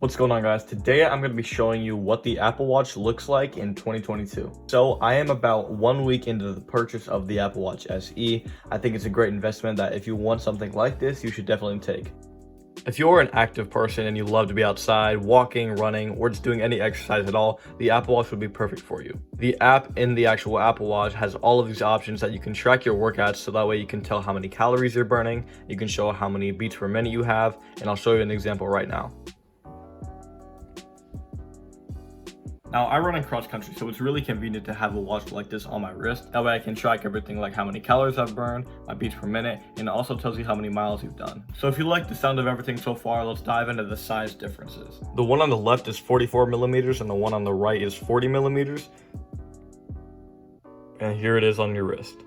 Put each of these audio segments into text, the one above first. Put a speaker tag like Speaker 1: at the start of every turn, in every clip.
Speaker 1: What's going on, guys? Today I'm going to be showing you what the Apple Watch looks like in 2022. So I am about 1 week into the purchase of the Apple Watch SE. I think it's a great investment that if you want something like this, you should definitely take. If you're an active person and you love to be outside, walking, running, or just doing any exercise at all, the Apple Watch would be perfect for you. The app in the actual Apple Watch has all of these options that you can track your workouts, so that way you can tell how many calories you're burning, you can show how many beats per minute you have, and I'll show you an example right now. Now, I run in cross country, so it's really convenient to have a watch like this on my wrist. That way I can track everything like how many calories I've burned, my beats per minute, and it also tells you how many miles you've done. So if you like the sound of everything so far, let's dive into the size differences. The one on the left is 44 millimeters and the one on the right is 40 millimeters. And here it is on your wrist.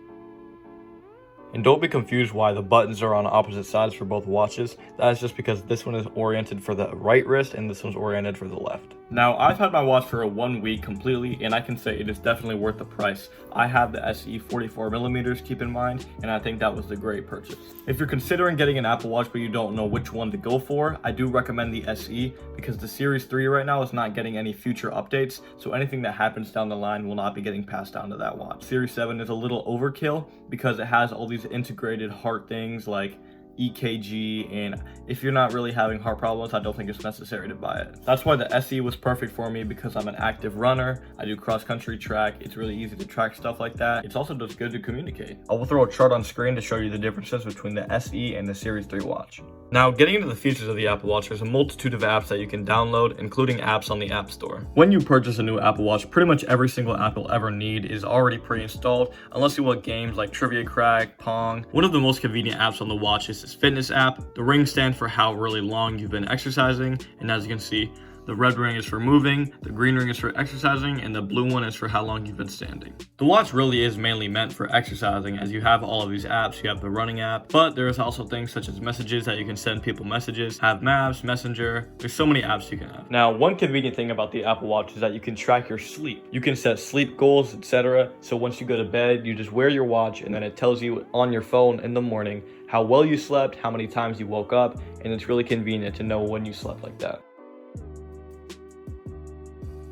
Speaker 1: And don't be confused why the buttons are on opposite sides for both watches. That is just because this one is oriented for the right wrist and this one's oriented for the left. Now, I've had my watch for 1 week completely, and I can say it is definitely worth the price. I have the SE 44 millimeters, keep in mind, and I think that was a great purchase. If you're considering getting an Apple Watch but you don't know which one to go for, I do recommend the SE because the Series 3 right now is not getting any future updates, so anything that happens down the line will not be getting passed down to that watch. Series 7 is a little overkill because it has all these integrated heart things like EKG, and if you're not really having heart problems, I don't think it's necessary to buy it. That's why the SE was perfect for me, because I'm an active runner, I do cross-country track, it's really easy to track stuff like that. It's also just good to communicate. I will throw a chart on screen to show you the differences between the SE and the Series 3 watch. Now, getting into the features of the Apple Watch, there's a multitude of apps that you can download, including apps on the App Store. When you purchase a new Apple Watch, pretty much every single app you'll ever need is already pre-installed, unless you want games like Trivia Crack, Pong. One of the most convenient apps on the watch is this fitness app. The ring stands for how really long you've been exercising, and as you can see, the red ring is for moving, the green ring is for exercising, and the blue one is for how long you've been standing. The watch really is mainly meant for exercising, as you have all of these apps. You have the running app, but there's also things such as messages that you can send people messages, have maps, messenger. There's so many apps you can have. Now, one convenient thing about the Apple Watch is that you can track your sleep. You can set sleep goals, etc. So once you go to bed, you just wear your watch and then it tells you on your phone in the morning how well you slept, how many times you woke up, and it's really convenient to know when you slept like that.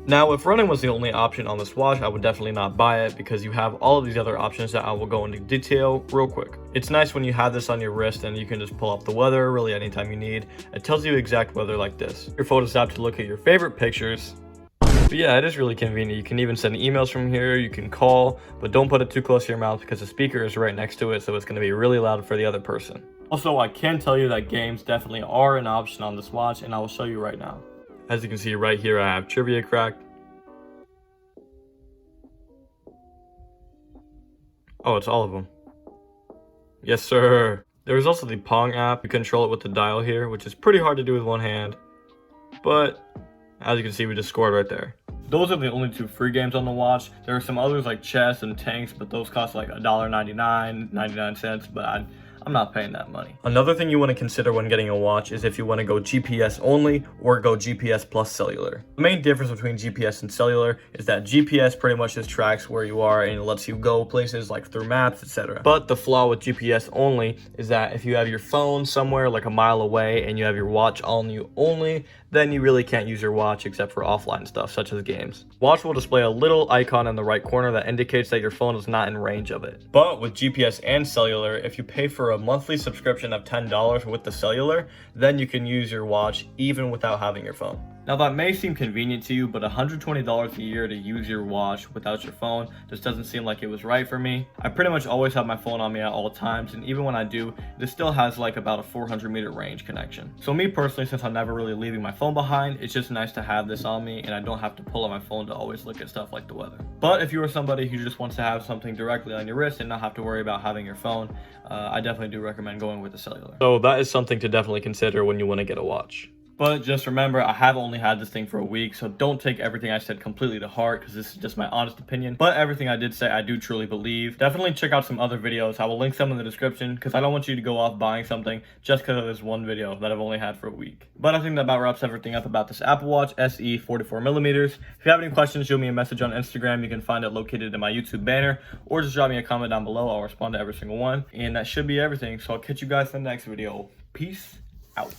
Speaker 1: Now, if running was the only option on this watch, I would definitely not buy it because you have all of these other options that I will go into detail real quick. It's nice when you have this on your wrist and you can just pull up the weather really anytime you need. It tells you exact weather like this. Your Photos app to look at your favorite pictures. But yeah, it is really convenient. You can even send emails from here, you can call, but don't put it too close to your mouth because the speaker is right next to it, so it's going to be really loud for the other person. Also, I can tell you that games definitely are an option on this watch, and I will show you right now. As you can see right here, I have Trivia Crack. Oh, it's all of them. Yes, sir. There is also the Pong app. You control it with the dial here, which is pretty hard to do with one hand. But as you can see, we just scored right there. Those are the only two free games on the watch. There are some others like chess and tanks, but those cost like $1.99, 99 cents, but I'm not paying that money. Another thing you want to consider when getting a watch is if you want to go GPS only or go GPS plus cellular. The main difference between GPS and cellular is that GPS pretty much just tracks where you are and it lets you go places like through maps, etc. But the flaw with GPS only is that if you have your phone somewhere like a mile away and you have your watch on you only, then you really can't use your watch except for offline stuff such as games. Watch will display a little icon in the right corner that indicates that your phone is not in range of it. But with GPS and cellular, if you pay for a monthly subscription of $10 with the cellular, then you can use your watch even without having your phone. Now, that may seem convenient to you, but $120 a year to use your watch without your phone just doesn't seem like it was right for me. I pretty much always have my phone on me at all times, and even when I do, it still has like about a 400-meter range connection. So me personally, since I'm never really leaving my phone behind, it's just nice to have this on me and I don't have to pull out my phone to always look at stuff like the weather. But if you are somebody who just wants to have something directly on your wrist and not have to worry about having your phone, I definitely do recommend going with the cellular. So that is something to definitely consider when you want to get a watch. But just remember, I have only had this thing for a week, so don't take everything I said completely to heart because this is just my honest opinion. But everything I did say, I do truly believe. Definitely check out some other videos. I will link some in the description because I don't want you to go off buying something just because of this one video that I've only had for a week. But I think that about wraps everything up about this Apple Watch SE 44 millimeters. If you have any questions, shoot me a message on Instagram. You can find it located in my YouTube banner, or just drop me a comment down below. I'll respond to every single one. And that should be everything. So I'll catch you guys in the next video. Peace out.